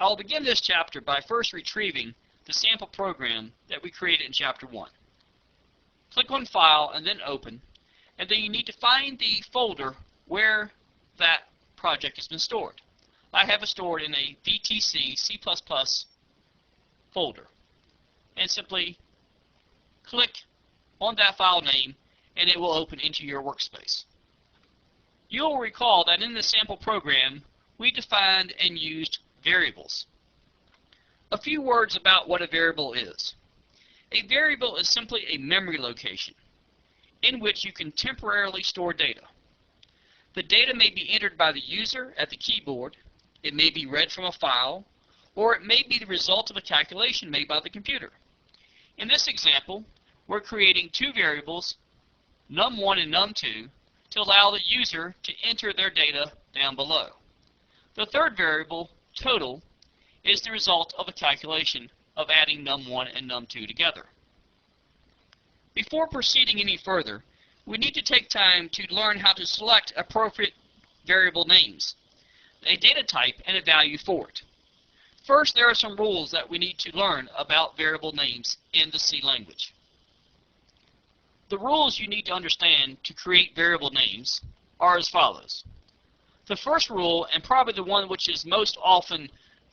I will begin this chapter by first retrieving the sample program that we created in Chapter 1. Click on File and then Open, and then you need to find the folder where that project has been stored. I have it stored in a VTC C++ folder, and simply click on that file name and it will open into your workspace. You'll recall that in the sample program we defined and used variables. A few words about what a variable is. A variable is simply a memory location in which you can temporarily store data. The data may be entered by the user at the keyboard, it may be read from a file, or it may be the result of a calculation made by the computer. In this example, we're creating two variables, num1 and num2, to allow the user to enter their data down below. The third variable, total, is the result of a calculation of adding num1 and num2 together. Before proceeding any further, we need to take time to learn how to select appropriate variable names, a data type, and a value for it. First, there are some rules that we need to learn about variable names in the C language. The rules you need to understand to create variable names are as follows. The first rule, and probably the one which is most often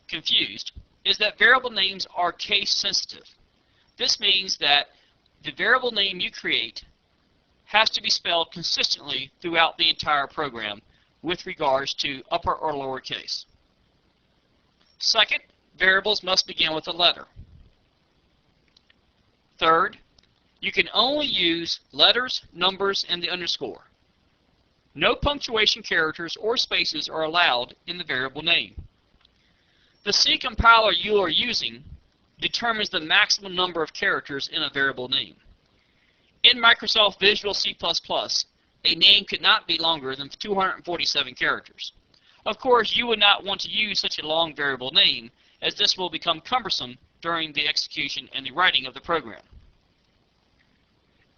confused, is that variable names are case sensitive. This means that the variable name you create has to be spelled consistently throughout the entire program with regards to upper or lower case. Second, variables must begin with a letter. Third, you can only use letters, numbers, and the underscore. No punctuation characters or spaces are allowed in the variable name. The C compiler you are using determines the maximum number of characters in a variable name. In Microsoft Visual C++, a name could not be longer than 247 characters. Of course, you would not want to use such a long variable name, as this will become cumbersome during the execution and the writing of the program.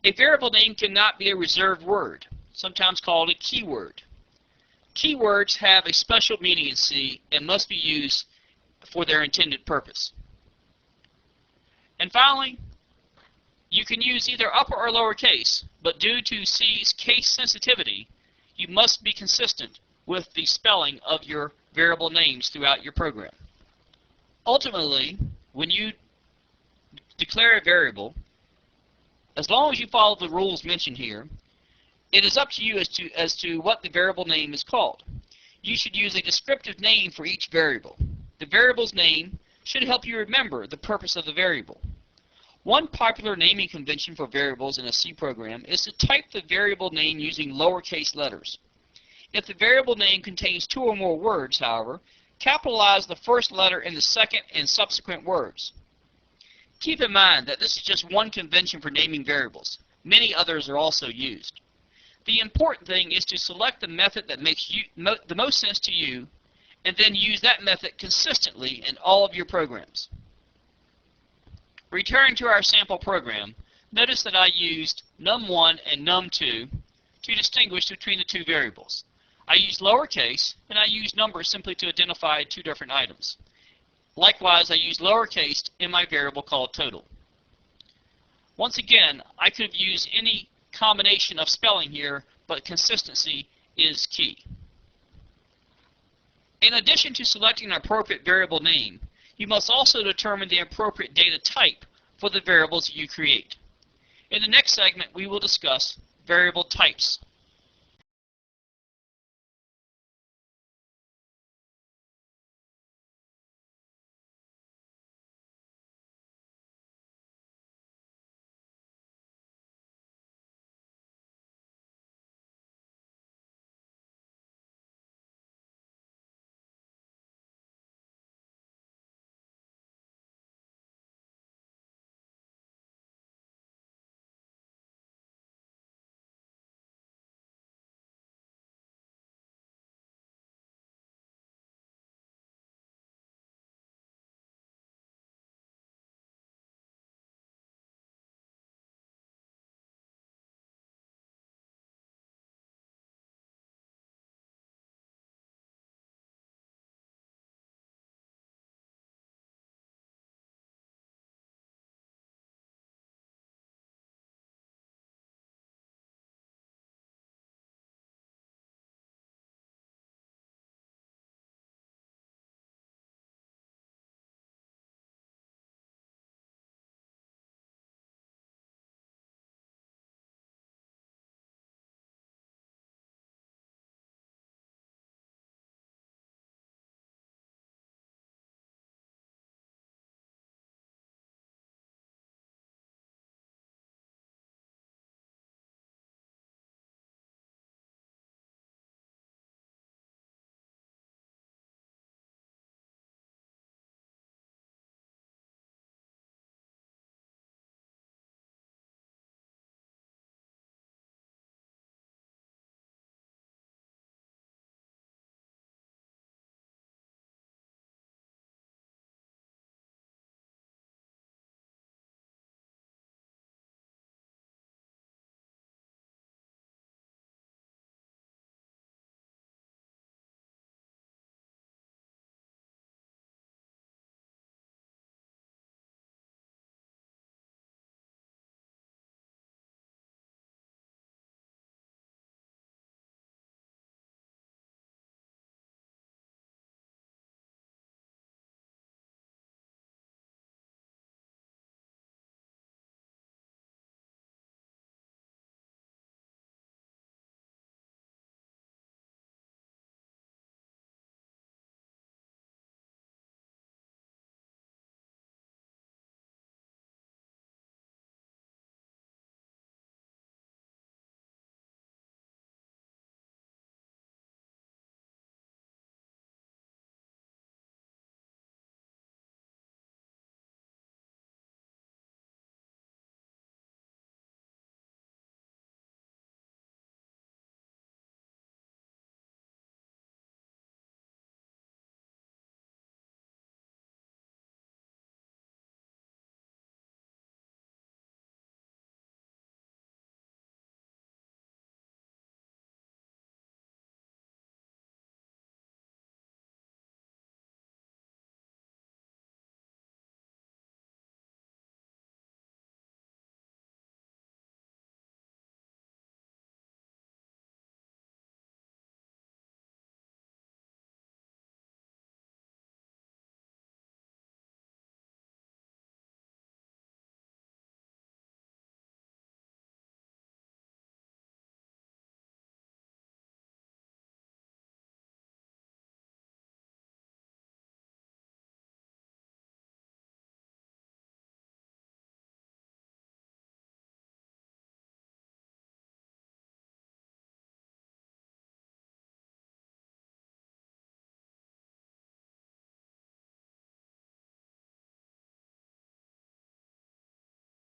A variable name cannot be a reserved word, sometimes called a keyword. Keywords have a special meaning in C and must be used for their intended purpose. And finally, you can use either upper or lower case, but due to C's case sensitivity, you must be consistent with the spelling of your variable names throughout your program. Ultimately, when you declare a variable, as long as you follow the rules mentioned here, it is up to you as to what the variable name is called. You should use a descriptive name for each variable. The variable's name should help you remember the purpose of the variable. One popular naming convention for variables in a C program is to type the variable name using lowercase letters. If the variable name contains two or more words, however, capitalize the first letter in the second and subsequent words. Keep in mind that this is just one convention for naming variables. Many others are also used. The important thing is to select the method that makes the most sense to you, and then use that method consistently in all of your programs. Returning to our sample program, notice that I used num1 and num2 to distinguish between the two variables. I used lowercase, and I used numbers simply to identify two different items. Likewise, I used lowercase in my variable called total. Once again, I could have used any combination of spelling here, but consistency is key. In addition to selecting an appropriate variable name, you must also determine the appropriate data type for the variables you create. In the next segment, we will discuss variable types.